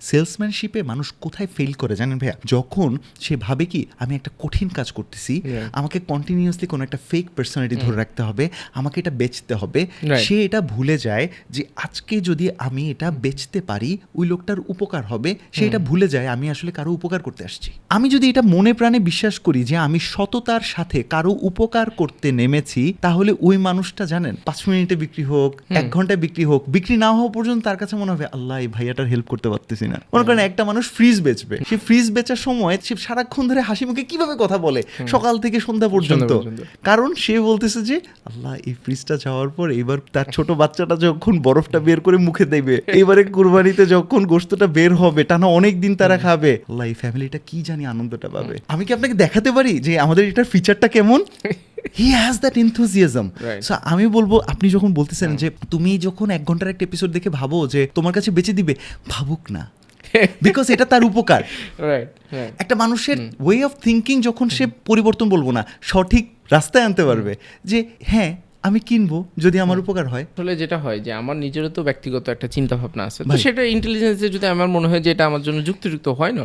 সেলসম্যানশিপে মানুষ কোথায় ফেল করে জানেন ভাইয়া, যখন সে ভাবে কি আমি একটা কঠিন কাজ করতেছি, আমাকে কন্টিনিউয়াসলি কোনো একটা ফেক পার্সোনালিটি ধরে রাখতে হবে, আমাকে এটা বেচতে হবে, সে এটা ভুলে যায় যে আজকে যদি আমি এটা বেচতে পারি ওই লোকটার উপকার হবে, সে এটা ভুলে যায় আমি আসলে কারো উপকার করতে আসছি। আমি যদি এটা মনে প্রাণে বিশ্বাস করি যে আমি সততার সাথে কারো উপকার করতে নেমেছি, তাহলে ওই মানুষটা জানেন 5 মিনিটে বিক্রি হোক, 1 ঘন্টায় বিক্রি হোক, বিক্রি না হওয়া পর্যন্ত তার কাছে মনে হবে আল্লাহ এই ভাইয়াটার হেল্প করতে পারতেছি না। মনে করেন একটা মানুষ ফ্রিজ বেচবে, সে ফ্রিজ বেচার সময় সে সারাক্ষণ ধরে হাসি মুখে কিভাবে কথা বলে সকাল থেকে সন্ধ্যা পর্যন্ত, কারণ সে বলতেছে যে আল্লাহ এই ফ্রিজটা যাওয়ার পর এবার তার ছোট বাচ্চাটা যখন বরফটা বের করে মুখে দেবে, এবারে কুরবানিতে যখন গোশতটা বের হবে টানা অনেক দিন তারা খাবে, আল্লাহ এই ফ্যামিলিটা কি জানি আনন্দটা পাবে। আমি কি আপনাকে দেখাতে পারি যে আমাদের এটার ফিচারটা কেমন? He has that enthusiasm. So আমি বলবো আপনি যখন বলতেছেন যে তুমি যখন 1 ঘন্টার একটা এপিসোড দেখে ভাবো যে তোমার কাছে বেঁচে দিবে, ভাবুক না, বিকজ এটা তার উপকার। একটা মানুষের ওয়ে অফ থিঙ্কিং যখন সে পরিবর্তন বলবো না, সঠিক রাস্তায় আনতে পারবে যে হ্যাঁ আমি কিনবো যদি আমার উপকার হয়। আসলে যেটা হয় যে আমার নিজেরও তো ব্যক্তিগত একটা চিন্তা ভাবনা আছে, তো সেটা ইন্টেলিজেন্সে যদি আমার মনে হয় যে এটা আমার জন্য যুক্তিযুক্ত হয় না,